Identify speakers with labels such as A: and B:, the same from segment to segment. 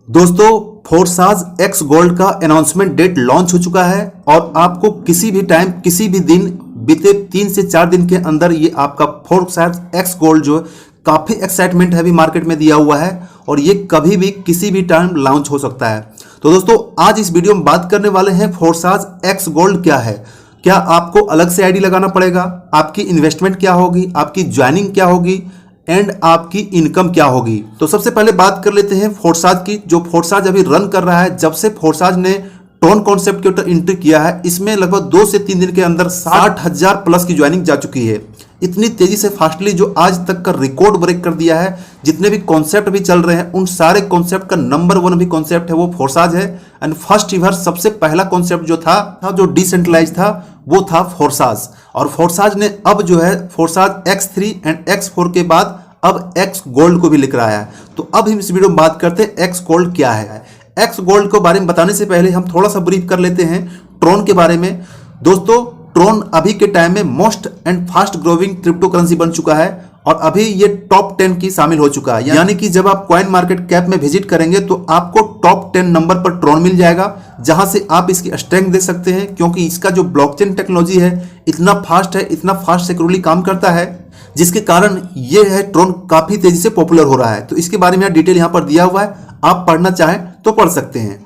A: दोस्तों, Forsage x gold का announcement date launch हो चुका है और आपको किसी भी टाइम किसी भी दिन बीते 3 से 4 दिन के अंदर ये आपका फोर्साज एक्स गोल्ड जो काफ़ी एक्साइटमेंट है अभी मार्केट में दिया हुआ है और ये कभी भी किसी भी टाइम लॉन्च हो सकता है। तो दोस्तों, आज इस वीडियो में बात करने वाले हैं फोर्साज एक्स गोल्ड क्या है। क्या आपको अलग से आईडी लगाना पड़ेगा, आपकी इन्वेस्टमेंट क्या होगी, आपकी ज्वाइनिंग क्या होगी एंड आपकी इनकम क्या होगी। तो सबसे पहले बात कर लेते हैं फोर्साज की। जो फोर्साज अभी रन कर रहा है, जब से फोर्साज ने ट्रोन कॉन्सेप्ट के ऊपर एंट्री किया है, इसमें लगभग 2 से 3 दिन के अंदर 60,000 प्लस की ज्वाइनिंग जा चुकी है। इतनी तेजी से फास्टली जो आज तक का रिकॉर्ड ब्रेक कर दिया है। जितने भी कॉन्सेप्ट भी चल रहे हैं उन सारे कॉन्सेप्ट का नंबर 1 भी कॉन्सेप्ट है वो फोर्साज है। एंड फर्स्ट इवर सबसे पहला कॉन्सेप्ट जो था जो डिसेंट्रलाइज था वो था फोर्साज। और फोर्साज ने अब जो है फोर्साज X3 एंड X4 के बाद अब एक्स गोल्ड को भी लिख रहा है। तो अब हम इस वीडियो में बात करते हैं एक्स गोल्ड क्या है। एक्स गोल्ड के बारे में बताने से पहले हम थोड़ा सा ब्रीफ कर लेते हैं ट्रोन के बारे में। दोस्तों, ट्रोन अभी के टाइम में most and fast growing crypto currency बन चुका है और अभी ये टॉप 10 की शामिल हो चुका है। यानी कि जब आप कॉइन मार्केट कैप में विजिट करेंगे तो आपको टॉप 10 नंबर पर ट्रोन मिल जाएगा, जहां से आप इसकी स्ट्रेंथ देख सकते हैं। क्योंकि इसका जो ब्लॉकचेन टेक्नोलॉजी है इतना फास्ट है, इतना फास्ट सिक्योरली काम करता है, जिसके कारण ये है ट्रोन काफी तेजी से पॉपुलर हो रहा है। तो इसके बारे में डिटेल यहां पर दिया हुआ है, आप पढ़ना चाहें तो पढ़ सकते हैं।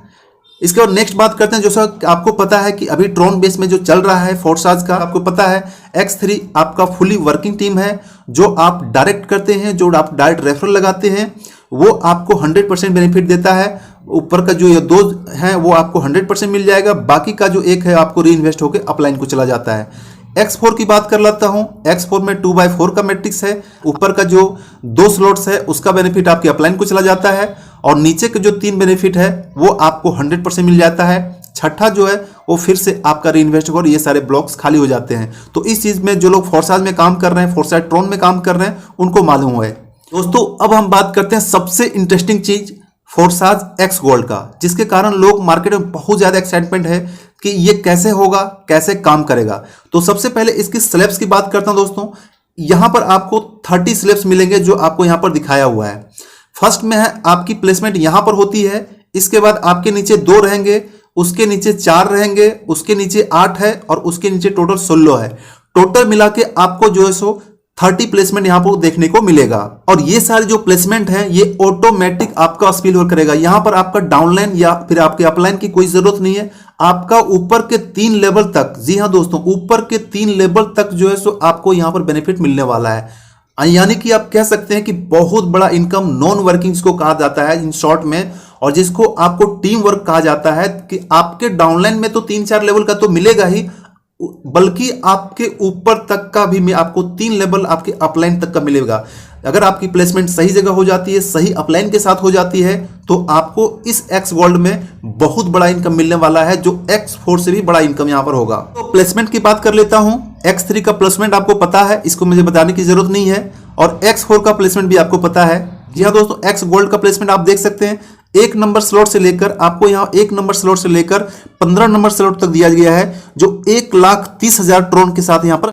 A: इसके बाद नेक्स्ट बात करते हैं। जो सर आपको पता है कि अभी ट्रोन बेस में जो चल रहा है फोर्साज का, आपको पता है X3 आपका फुली वर्किंग टीम है। जो आप डायरेक्ट करते हैं, जो आप डायरेक्ट रेफरल लगाते हैं, वो आपको 100% बेनिफिट देता है। ऊपर का जो ये 2 है वो आपको 100% मिल जाएगा, बाकी का जो 1 है आपको री इन्वेस्ट होकर अपलाइन को चला जाता है। X4 की बात कर लेता हूं। X4 में 2/4 का मैट्रिक्स है। ऊपर का जो 2 स्लॉट्स है उसका बेनिफिट आपके अपलाइन को चला जाता है और नीचे के जो 3 बेनिफिट है वो आपको 100% मिल जाता है। छठा जो है वो फिर से आपका री इन्वेस्ट और ये सारे ब्लॉक्स खाली हो जाते हैं। तो इस चीज में जो लोग फोर्साज में काम कर रहे हैं, फोर्साज ट्रोन में काम कर रहे हैं, उनको मालूम है। दोस्तों, अब हम बात करते हैं सबसे इंटरेस्टिंग चीज फोर्साज एक्स गोल्ड का, जिसके कारण लोग मार्केट में बहुत ज्यादा एक्साइटमेंट है कि ये कैसे होगा, कैसे काम करेगा। तो सबसे पहले इसकी स्लैब्स की बात करता हूं। दोस्तों, यहां पर आपको 30 स्लैब्स मिलेंगे जो आपको यहां पर दिखाया हुआ है। फर्स्ट में है आपकी प्लेसमेंट यहां पर होती है। इसके बाद आपके नीचे 2 रहेंगे, उसके नीचे 4 रहेंगे, उसके नीचे 8 है और उसके नीचे टोटल 16 है। टोटल मिला के आपको जो है सो 30 प्लेसमेंट यहां पर देखने को मिलेगा। और ये सारे जो प्लेसमेंट है ये ऑटोमेटिक आपका स्पिल ओवर करेगा। यहां पर आपका डाउनलाइन या फिर आपके अपलाइन की कोई जरूरत नहीं है। आपका ऊपर के 3 लेवल तक, जी हां दोस्तों, ऊपर के 3 लेवल तक जो है सो आपको यहां पर बेनिफिट मिलने वाला है। यानी कि आप कह सकते हैं कि बहुत बड़ा इनकम नॉन वर्किंग जिसको कहा जाता है इन शॉर्ट में, और जिसको आपको टीम वर्क कहा जाता है कि आपके डाउनलाइन में तो 3-4 लेवल का तो मिलेगा ही, बल्कि आपके ऊपर तक का भी आपको 3 लेवल आपके अपलाइन तक का मिलेगा। अगर आपकी प्लेसमेंट सही जगह हो जाती है, सही अपलाइन के साथ हो जाती है, तो आपको इस एक्स गोल्ड में बहुत बड़ा इनकम मिलने वाला है, जो X4 से भी बड़ा इनकम यहां पर होगा। तो प्लेसमेंट की बात कर लेता हूं। X3 का प्लेसमेंट आपको पता है, इसको मुझे बताने की जरूरत नहीं है, और X4 का प्लेसमेंट भी आपको पता है। जी हाँ दोस्तों, एक्स गोल्ड का प्लेसमेंट आप देख सकते हैं। 1 नंबर स्लॉट से लेकर आपको यहां 1 नंबर स्लॉट से लेकर 15 नंबर स्लॉट तक दिया गया है, जो 1,30,000 ट्रोन के साथ यहां पर।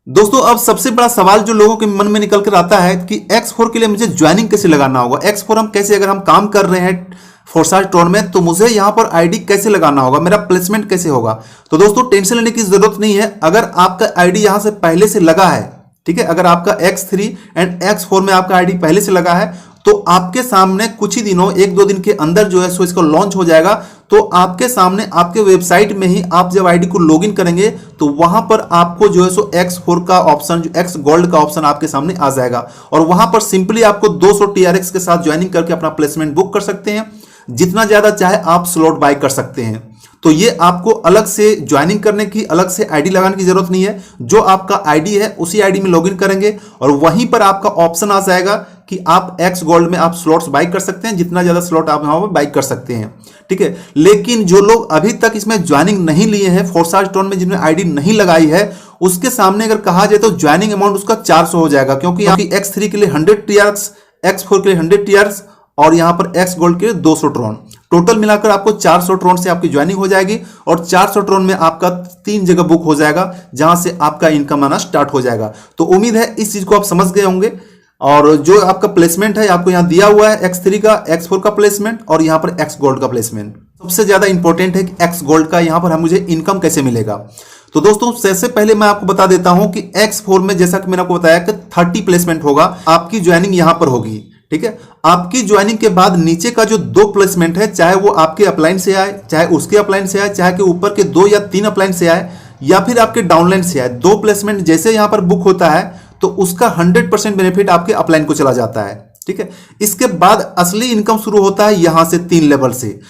A: दोस्तों, अब सबसे बड़ा सवाल जो लोगों के मन में निकल कर आता है कि X4 के लिए मुझे ज्वाइनिंग कैसे लगाना होगा। X4 हम कैसे, अगर हम काम कर रहे हैं फोर्साज ट्रोन में, तो मुझे यहां पर आईडी कैसे लगाना होगा, मेरा प्लेसमेंट कैसे होगा। तो दोस्तों, टेंशन लेने की जरूरत नहीं है। अगर आपका आईडी यहां से पहले से लगा है, ठीक है, अगर आपका X3 एंड X4 में आपका आईडी पहले से लगा है, तो आपके सामने कुछ ही दिनों, 1-2 दिन के अंदर जो है सो इसको लॉन्च हो जाएगा। तो आपके सामने आपके वेबसाइट में ही आप जब आईडी को लॉगिन करेंगे तो वहां पर आपको जो है सो X4 का ऑप्शन, जो एक्स गोल्ड का ऑप्शन आपके सामने आ जाएगा, और वहां पर सिंपली आपको 200 TRX के साथ ज्वाइनिंग करके अपना प्लेसमेंट बुक कर सकते हैं। जितना ज्यादा चाहे आप स्लॉट बाय कर सकते हैं। तो ये आपको अलग से ज्वाइनिंग करने की, अलग से आईडी लगाने की जरूरत नहीं है। जो आपका आईडी है उसी आईडी में लॉगिन करेंगे और वहीं पर आपका ऑप्शन आ जाएगा कि आप एक्स गोल्ड में आप स्लॉट्स बाई कर सकते हैं, जितना ज्यादा स्लॉट आप यहां पर बाई कर सकते हैं, ठीक है। लेकिन जो लोग अभी तक इसमें ज्वाइनिंग नहीं लिए हैं, फोर्साज ट्रोन में जिन्होंने आईडी नहीं लगाई है, उसके सामने अगर कहा जाए तो ज्वाइनिंग अमाउंट उसका 400 हो जाएगा, क्योंकि X3 के लिए 100 TRX, X4 के लिए 100 TRX और यहां पर एक्स गोल्ड के 200 ट्रोन, टोटल मिलाकर आपको 400 ट्रोन से आपकी ज्वाइनिंग हो जाएगी। और 400 ट्रोन में आपका 3 जगह बुक हो जाएगा, जहां से आपका इनकम आना स्टार्ट हो जाएगा। तो उम्मीद है इस चीज को आप समझ गए होंगे। और जो आपका प्लेसमेंट है आपको यहाँ दिया हुआ है X3 का, X4 का प्लेसमेंट और यहाँ पर X गोल्ड का प्लेसमेंट। सबसे ज्यादा इंपॉर्टेंट है कि X गोल्ड का यहाँ पर हम मुझे इनकम कैसे मिलेगा। तो दोस्तों सबसे पहले मैं आपको बता देता हूं कि X4 में जैसा कि मैंने आपको बताया कि 30 प्लेसमेंट होगा, आपकी ज्वाइनिंग यहां पर होगी। ठीक है, आपकी ज्वाइनिंग के बाद नीचे का जो 2 प्लेसमेंट है, चाहे वो आपके अपलाइन से आए, चाहे उसके अपलाइन से आए, चाहे कि ऊपर के 2 या 3 अपलाइन से आए, या फिर आपके डाउनलाइन से आए, 2 प्लेसमेंट जैसे यहां पर बुक होता है तो उसका 100% बेनिफिट आपके अपलाइन को चला जाता है। ठीक है, इसके बाद असली इनकम शुरू होता है यहां से 3 लेवल से।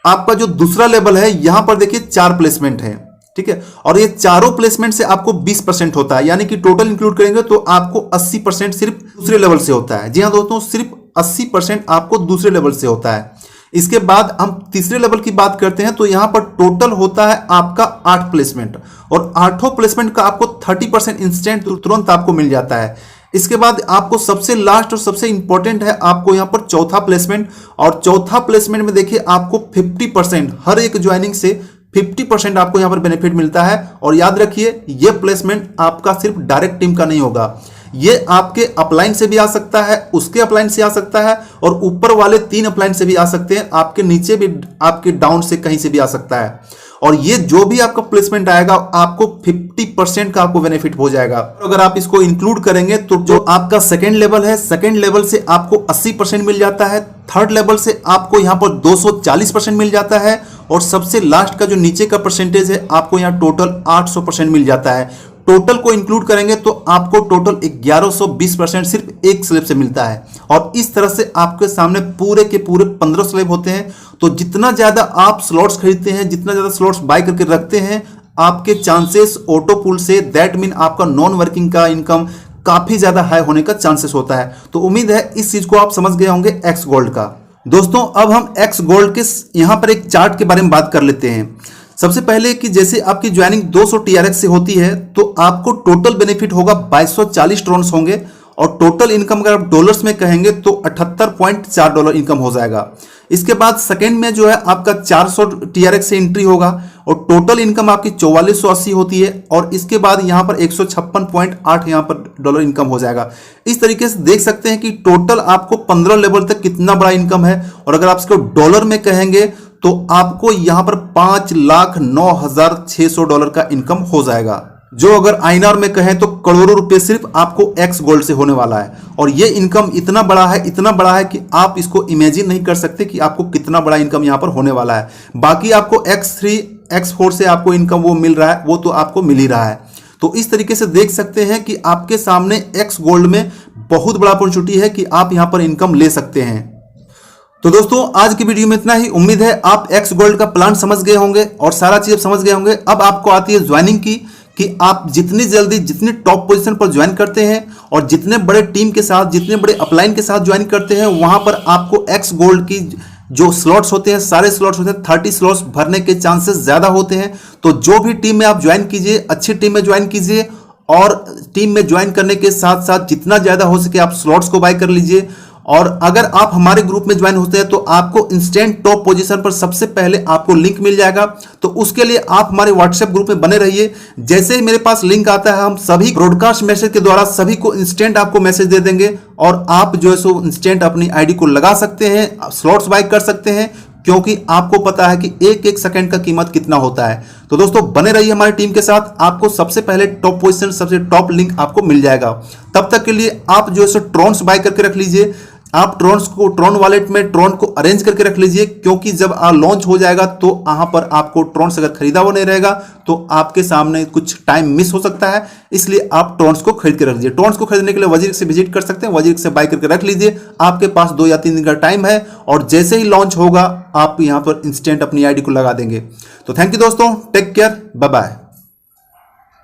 A: आपका जो दूसरा लेवल है यहां पर देखिए 4 प्लेसमेंट है। ठीक है, और ये चारों प्लेसमेंट से आपको 20% होता है, यानी कि टोटल इंक्लूड करेंगे तो आपको 80% सिर्फ दूसरे लेवल से होता है। जी हाँ दोस्तों, सिर्फ 80% आपको दूसरे लेवल से होता है। इसके बाद हम तीसरे लेवल की बात करते हैं तो यहां पर टोटल होता है आपका 8 प्लेसमेंट, और 8 प्लेसमेंट का आपको 30% इंस्टेंट तुरंत आपको मिल जाता है। इसके बाद आपको सबसे लास्ट और सबसे इंपॉर्टेंट है आपको यहां पर चौथा प्लेसमेंट, और चौथा प्लेसमेंट में देखिए आपको 50% हर एक ज्वाइनिंग से 50% आपको यहां पर बेनिफिट मिलता है। और याद रखिए ये प्लेसमेंट आपका सिर्फ डायरेक्ट टीम का नहीं होगा, ये आपके अपलाइन से भी आ सकता है, उसके अपलाइन से आ सकता है, और ऊपर वाले 3 अपलाइन से भी आ सकते हैं, आपके नीचे भी आपके डाउन से कहीं से भी आ सकता है। और ये जो भी आपका प्लेसमेंट आएगा आपको 50% का आपको बेनिफिट हो जाएगा। अगर आप इसको इंक्लूड करेंगे तो जो आपका सेकंड लेवल है, सेकंड लेवल से आपको 80% मिल जाता है, थर्ड लेवल से आपको यहां पर 240% मिल जाता है, और सबसे लास्ट का जो नीचे का परसेंटेज है आपको यहां टोटल 800% मिल जाता है। टोटल को इंक्लूड करेंगे तो आपको टोटल 1120% सिर्फ एक स्लैब से मिलता है। और इस तरह से आपके सामने पूरे के पूरे 15 स्लैब होते हैं। तो जितना ज्यादा आप स्लॉट्स खरीदते हैं, जितना ज्यादा स्लॉट्स बाय करके रखते हैं, आपके चांसेस ऑटो पुल से, दैट मीन आपका नॉन वर्किंग का इनकम काफी ज्यादा हाई होने का चांसेस होता है। तो उम्मीद है इस चीज को आप समझ गए होंगे एक्स गोल्ड का। दोस्तों अब हम एक्स गोल्ड के यहां पर एक चार्ट के बारे में बात कर लेते हैं। सबसे पहले कि जैसे आपकी ज्वाइनिंग 200 TRX से होती है तो आपको टोटल बेनिफिट होगा 2240 ट्रॉन्स होंगे, और टोटल इनकम अगर आप डॉलर्स में कहेंगे तो $78.4 इनकम हो जाएगा। इसके बाद सेकेंड में जो है आपका 400 TRX से एंट्री होगा, और टोटल इनकम आपकी 4480 होती है, और इसके बाद यहाँ पर 156.8 यहाँ पर डॉलर इनकम हो जाएगा। इस तरीके से देख सकते हैं कि टोटल आपको 15 लेवल तक कितना बड़ा इनकम है। और अगर आप इसको डॉलर में कहेंगे तो आपको यहां पर $5,09,600 का इनकम हो जाएगा, जो अगर INR में कहें तो करोड़ों रुपए सिर्फ आपको एक्स गोल्ड से होने वाला है। और ये इनकम इतना बड़ा है, इतना बड़ा है कि आप इसको इमेजिन नहीं कर सकते कि आपको कितना बड़ा इनकम यहां पर होने वाला है। बाकी आपको X3 X4 से आपको इनकम वो मिल रहा है, वो तो आपको मिल ही रहा है। तो इस तरीके से देख सकते हैं कि आपके सामने एक्स गोल्ड में बहुत बड़ा अपॉर्चुनिटी है कि आप यहां पर इनकम ले सकते हैं। तो दोस्तों आज की वीडियो में इतना ही। उम्मीद है आप एक्स गोल्ड का प्लान समझ गए होंगे और सारा चीज समझ गए होंगे। अब आपको आती है ज्वाइनिंग की, कि आप जितनी जल्दी जितनी टॉप पोजीशन पर ज्वाइन करते हैं और जितने बड़े टीम के साथ, जितने बड़े अपलाइन के साथ ज्वाइन करते हैं, वहां पर आपको एक्स गोल्ड की जो स्लॉट्स होते हैं, सारे स्लॉट्स होते हैं, 30 स्लॉट्स भरने के चांसेस ज्यादा होते हैं। तो जो भी टीम में आप ज्वाइन कीजिए, अच्छी टीम में ज्वाइन कीजिए, और टीम में ज्वाइन करने के साथ साथ जितना ज्यादा हो सके आप स्लॉट्स को बाय कर लीजिए। और अगर आप हमारे ग्रुप में ज्वाइन होते हैं तो आपको इंस्टेंट टॉप पोजीशन पर सबसे पहले आपको लिंक मिल जाएगा। तो उसके लिए आप हमारे व्हाट्सएप ग्रुप में बने रहिए। जैसे ही मेरे पास लिंक आता है हम सभी ब्रॉडकास्ट मैसेज के द्वारा सभी को इंस्टेंट आपको मैसेज दे देंगे, और आप जो है सो इंस्टेंट अपनी आईडी को लगा सकते हैं, स्लॉट्स बाय कर सकते हैं, क्योंकि आपको पता है कि एक एक सेकंड का कीमत कितना होता है। तो दोस्तों बने रहिए हमारी टीम के साथ, आपको सबसे पहले टॉप पोजीशन, सबसे टॉप लिंक आपको मिल जाएगा। तब तक के लिए आप जो है सो ट्रॉन्स बाय करके रख लीजिए। आप ट्रॉन वॉलेट में ट्रॉन को अरेंज करके रख लीजिए, क्योंकि जब लॉन्च हो जाएगा तो वहां पर आपको ट्रॉन्स अगर खरीदा हुआ नहीं रहेगा तो आपके सामने कुछ टाइम मिस हो सकता है। इसलिए आप ट्रॉन्स को खरीद के रख लीजिए। ट्रॉन्स को खरीदने के लिए वजीर से विजिट कर सकते हैं, वजीर से बाय करके रख लीजिए। आपके पास 2 या 3 दिन का टाइम है, और जैसे ही लॉन्च होगा आप यहां पर इंस्टेंट अपनी आईडी को लगा देंगे। तो थैंक यू दोस्तों, टेक केयर, बाय बाय।